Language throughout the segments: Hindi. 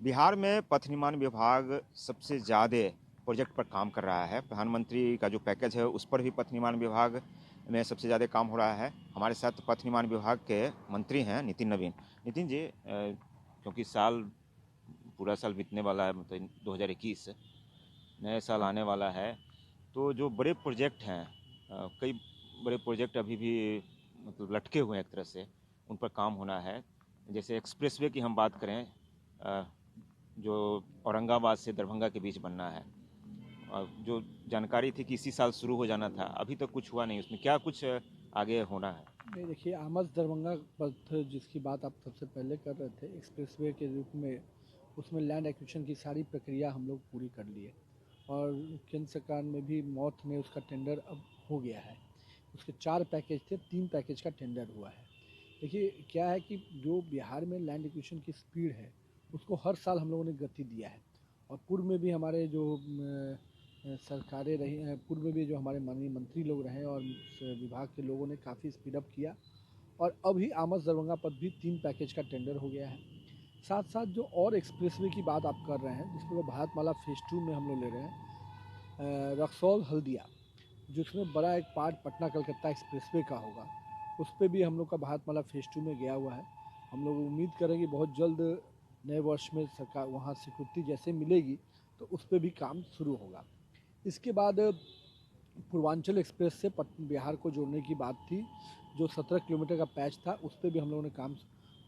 बिहार में पथ निर्माण विभाग सबसे ज़्यादा प्रोजेक्ट पर काम कर रहा है। प्रधानमंत्री का जो पैकेज है उस पर भी पथ निर्माण विभाग में सबसे ज़्यादा काम हो रहा है। हमारे साथ पथ निर्माण विभाग के मंत्री हैं नितिन नवीन। नितिन जी, क्योंकि पूरा साल बीतने वाला है, मतलब 2021 नए साल आने वाला है, तो जो बड़े प्रोजेक्ट हैं, कई बड़े प्रोजेक्ट अभी भी मतलब लटके हुए हैं एक तरह से, उन पर काम होना है। जैसे एक्सप्रेसवे की हम बात करें, जो औरंगाबाद से दरभंगा के बीच बनना है, और जो जानकारी थी कि इसी साल शुरू हो जाना था, अभी तक कुछ हुआ नहीं। उसमें क्या कुछ आगे होना है? नहीं, देखिए, आमस दरभंगा पथ जिसकी बात आप सबसे पहले कर रहे थे एक्सप्रेसवे के रूप में, उसमें लैंड एक्विजिशन की सारी प्रक्रिया हम लोग पूरी कर लिए और केंद्र सरकार में भी मौत में उसका टेंडर अब हो गया है। उसके 4 पैकेज थे, 3 पैकेज का टेंडर हुआ है। देखिए, क्या है कि जो बिहार में लैंड एक्विजिशन की स्पीड है उसको हर साल हम लोगों ने गति दिया है और पूर्व में भी हमारे जो सरकारें रही, पूर्व में भी जो हमारे माननीय मंत्री लोग रहे और विभाग के लोगों ने काफ़ी स्पीडअप किया और अभी आमस दरभंगा पथ भी 3 पैकेज का टेंडर हो गया है। साथ साथ जो और एक्सप्रेसवे की बात आप कर रहे हैं जिसमें भारतमाला फेज 2 में हम लोग ले रहे हैं, रक्सौल हल्दिया, जिसमें बड़ा एक पार्ट पटना कलकत्ता एक्सप्रेसवे का होगा, उस पर भी हम लोग का भारतमाला फेज 2 में गया हुआ है। हम लोग उम्मीद करेंगे बहुत जल्द नए वर्ष में सरकार वहाँ स्वीकृति जैसे मिलेगी तो उस पर भी काम शुरू होगा। इसके बाद पूर्वांचल एक्सप्रेस से बिहार को जोड़ने की बात थी, जो 17 किलोमीटर का पैच था उस पर भी हम लोगों ने काम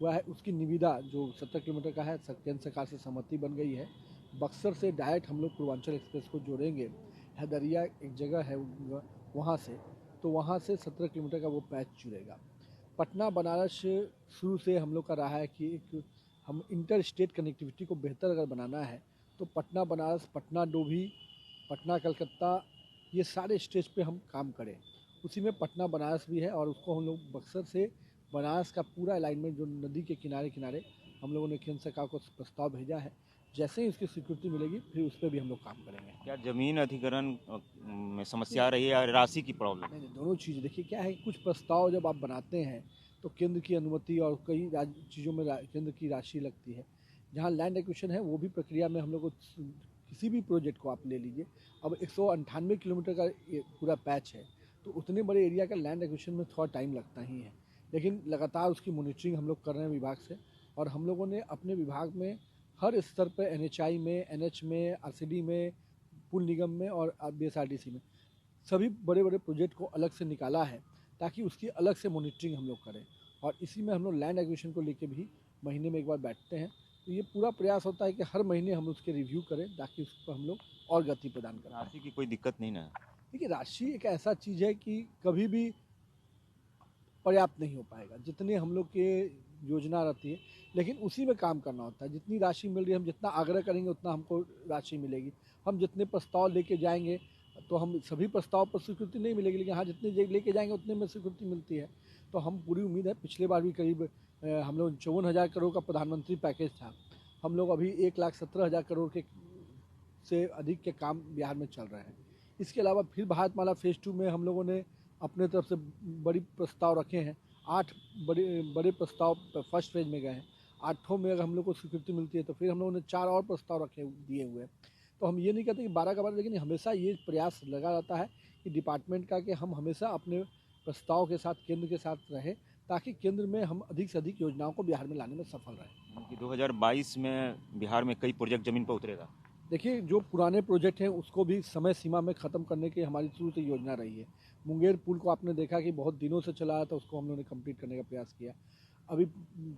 हुआ है। उसकी निविदा जो 17 किलोमीटर का है केंद्र सरकार से सहमति बन गई है। बक्सर से डायरेक्ट हम लोग पूर्वांचल एक्सप्रेस को जोड़ेंगे। हैदरिया एक जगह है वहाँ से, तो वहाँ से 17 किलोमीटर का वो पैच जुड़ेगा। पटना बनारस शुरू से हम लोग का रहा है कि एक हम इंटर स्टेट कनेक्टिविटी को बेहतर अगर बनाना है तो पटना बनारस, पटना डोभी, पटना कलकत्ता, ये सारे स्टेज पे हम काम करें। उसी में पटना बनारस भी है और उसको हम लोग बक्सर से बनारस का पूरा अलाइनमेंट जो नदी के किनारे किनारे हम लोगों ने केंद्र सरकार को प्रस्ताव भेजा है। जैसे ही उसकी स्वीकृति मिलेगी फिर उस पर भी हम लोग काम करेंगे। क्या जमीन अधिग्रहण में समस्या नहीं, आ रही है या राशि की प्रॉब्लम? नहीं, दोनों चीज़ देखिए, क्या है, कुछ प्रस्ताव जब आप बनाते हैं तो केंद्र की अनुमति और कई चीज़ों में केंद्र की राशि लगती है। जहाँ लैंड एक्विजिशन है वो भी प्रक्रिया में हम लोग को किसी भी प्रोजेक्ट को आप ले लीजिए, अब 198 किलोमीटर का ये पूरा पैच है तो उतने बड़े एरिया का लैंड एक्विजिशन में थोड़ा टाइम लगता ही है। लेकिन लगातार उसकी मॉनिटरिंग हम लोग कर रहे हैं विभाग से और हम लोगों ने अपने विभाग में हर स्तर पर NHI में, NH में, RCD में, पुल निगम में और BSRTC में सभी बड़े बड़े प्रोजेक्ट को अलग से निकाला है ताकि उसकी अलग से मॉनिटरिंग हम लोग करें। और इसी में हम लोग लैंड एक्विजिशन को लेके भी महीने में एक बार बैठते हैं, तो ये पूरा प्रयास होता है कि हर महीने हम उसके रिव्यू करें ताकि उस पर हम लोग और गति प्रदान कर पाएँ। राशि की कोई दिक्कत नहीं ना? देखिए, राशि एक ऐसा चीज़ है कि कभी भी पर्याप्त नहीं हो पाएगा, जितने हम लोग के योजना रहती है, लेकिन उसी में काम करना होता है। जितनी राशि मिल रही है, हम जितना आग्रह करेंगे उतना हमको राशि मिलेगी। हम जितने प्रस्ताव लेके जाएंगे तो हम सभी प्रस्ताव पर स्वीकृति नहीं मिलेगी, लेकिन हाँ, जितने लेके जाएंगे उतने में स्वीकृति मिलती है। तो हम पूरी उम्मीद है, पिछले बार भी करीब हम लोग 54,000 करोड़ का प्रधानमंत्री पैकेज था, हम लोग अभी 1,17,000 करोड़ के से अधिक के काम बिहार में चल रहे हैं। इसके अलावा फिर भारतमाला फेज़ 2 में हम लोगों ने अपने तरफ से बड़ी प्रस्ताव रखे हैं। 8 बड़े बड़े प्रस्ताव फर्स्ट फेज में गए हैं। 8ठों में अगर हम लोग को स्वीकृति मिलती है तो फिर हम लोगों ने 4 और प्रस्ताव रखे दिए हुए हैं। तो हम ये नहीं कहते कि 12 का 12, लेकिन हमेशा ये प्रयास लगा रहता है कि डिपार्टमेंट का कि हम हमेशा अपने प्रस्ताव के साथ केंद्र के साथ रहें ताकि केंद्र में हम अधिक से अधिक योजनाओं को बिहार में लाने में सफल रहें। कि 2022 में बिहार में कई प्रोजेक्ट जमीन पर उतरेगा। देखिए, जो पुराने प्रोजेक्ट हैं उसको भी समय सीमा में ख़त्म करने की हमारी शुरू से योजना रही है। मुंगेर पुल को आपने देखा कि बहुत दिनों से चला था, उसको हम लोगों ने कंप्लीट करने का प्रयास किया। अभी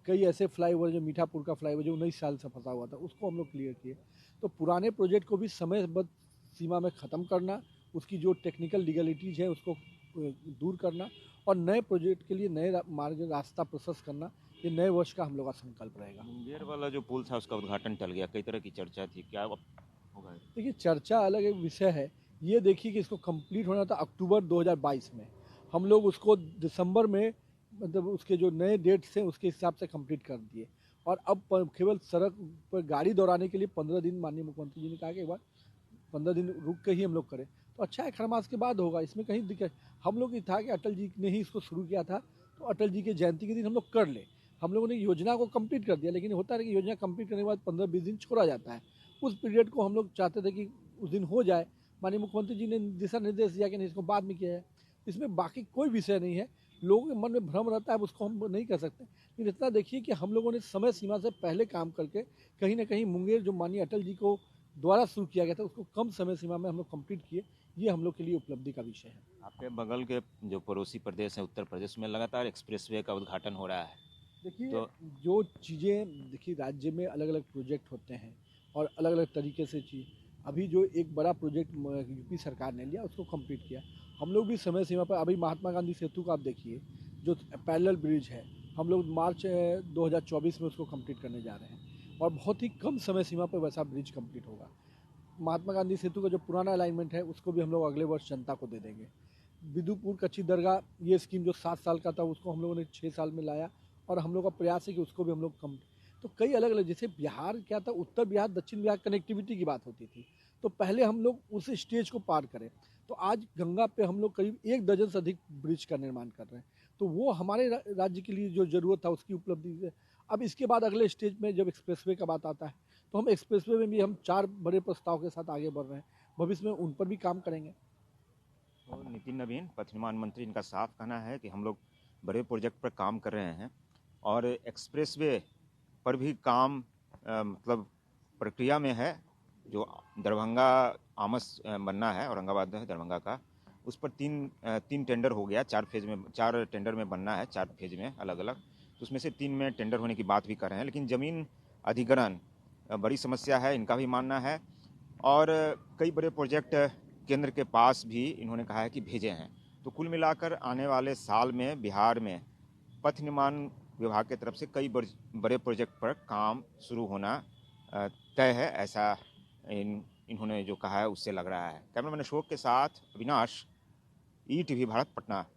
कई ऐसे फ्लाईओवर, जो मीठापुर का फ्लाईओवर जो 19 साल से फंसा हुआ था, उसको हम लोग क्लियर किए। तो पुराने प्रोजेक्ट को भी समयबद्ध सीमा में ख़त्म करना, उसकी जो टेक्निकल लीगलिटीज़ है उसको दूर करना और नए प्रोजेक्ट के लिए नए मार्ग रास्ता प्रशस्त करना, ये नए वर्ष का हम लोग का संकल्प रहेगा। मुंगेर वाला जो पुल था उसका उद्घाटन टल गया, कई तरह की चर्चा थी, क्या अब होगा? देखिए, चर्चा अलग एक विषय है। ये देखिए कि इसको कंप्लीट होना था अक्टूबर 2022 में, हम लोग उसको दिसंबर में, मतलब उसके जो नए डेट्स हैं उसके हिसाब से कंप्लीट कर दिए और अब केवल सड़क पर गाड़ी दौड़ाने के लिए 15 दिन माननीय मुख्यमंत्री जी ने कहा कि एक बार 15 दिन रुक के ही हम लोग करें, तो अच्छा है, खरमास के बाद होगा, इसमें कहीं दिक्कत। हम लोग ये था कि अटल जी ने ही इसको शुरू किया था तो अटल जी के जयंती के दिन हम लोग कर लें। हम लोगों ने योजना को कंप्लीट कर दिया, लेकिन होता है कि योजना कंप्लीट करने के बाद 15-20 दिन छोड़ा जाता है। उस पीरियड को हम लोग चाहते थे कि उस दिन हो जाए। माननीय मुख्यमंत्री जी ने दिशा निर्देश दिया कि नहीं, इसको बाद में किया है। इसमें बाकी कोई विषय नहीं है। लोगों के मन में भ्रम रहता है, उसको हम नहीं कर सकते, लेकिन इतना देखिए कि हम लोगों ने समय सीमा से पहले काम करके कहीं ना कहीं मुंगेर जो माननीय अटल जी को द्वारा शुरू किया गया था उसको कम समय सीमा में हम लोग कंप्लीट किए। ये हम लोग के लिए उपलब्धि का विषय है। आपके बगल के जो पड़ोसी प्रदेश है उत्तर प्रदेश में लगातार एक्सप्रेसवे का उद्घाटन हो रहा है। देखिए, तो जो चीज़ें देखिए राज्य में अलग अलग प्रोजेक्ट होते हैं और अलग अलग तरीके से चीज़, अभी जो एक बड़ा प्रोजेक्ट यूपी सरकार ने लिया उसको कंप्लीट किया। हम लोग भी समय सीमा पर, अभी महात्मा गांधी सेतु का आप देखिए, जो पैरेलल ब्रिज है, हम लोग मार्च 2024 में उसको कंप्लीट करने जा रहे हैं और बहुत ही कम समय सीमा पर वैसा ब्रिज कंप्लीट होगा। महात्मा गांधी सेतु का जो पुराना अलाइनमेंट है उसको भी हम लोग अगले वर्ष जनता को दे देंगे। विदुपुर कच्ची दरगाह, ये स्कीम जो 7 साल का था उसको हम लोगों ने 6 साल में लाया और हम लोग का प्रयास है कि उसको भी हम लोग कम। तो कई अलग अलग, जैसे बिहार क्या था, उत्तर बिहार दक्षिण बिहार कनेक्टिविटी की बात होती थी, तो पहले हम लोग उस स्टेज को पार करें। तो आज गंगा पे हम लोग करीब 1 दर्जन से अधिक ब्रिज का निर्माण कर रहे हैं। तो वो हमारे राज्य के लिए जो ज़रूरत था उसकी उपलब्धि है। अब इसके बाद अगले स्टेज में जब एक्सप्रेसवे का बात आता है तो हम एक्सप्रेसवे में भी हम 4 बड़े प्रस्ताव के साथ आगे बढ़ रहे हैं। भविष्य में उन पर भी काम करेंगे। तो नितिन नवीन पथ निर्माण मंत्री, इनका साफ कहना है कि हम लोग बड़े प्रोजेक्ट पर काम कर रहे हैं और एक्सप्रेसवे पर भी काम मतलब प्रक्रिया में है। जो दरभंगा आमस बनना है, औरंगाबाद है दरभंगा का, उस पर तीन टेंडर हो गया। 4 फेज में, 4 टेंडर में बनना है, 4 फेज में अलग अलग। तो उसमें से 3 में टेंडर होने की बात भी कर रहे हैं, लेकिन ज़मीन अधिग्रहण बड़ी समस्या है, इनका भी मानना है। और कई बड़े प्रोजेक्ट केंद्र के पास भी इन्होंने कहा है कि भेजे हैं। तो कुल मिलाकर आने वाले साल में बिहार में पथ निर्माण विभाग की तरफ से कई बड़े प्रोजेक्ट पर काम शुरू होना तय है, ऐसा इन्होंने जो कहा है उससे लग रहा है। कैमरामैन अशोक के साथ अविनाश, ईटीवी भारत, पटना।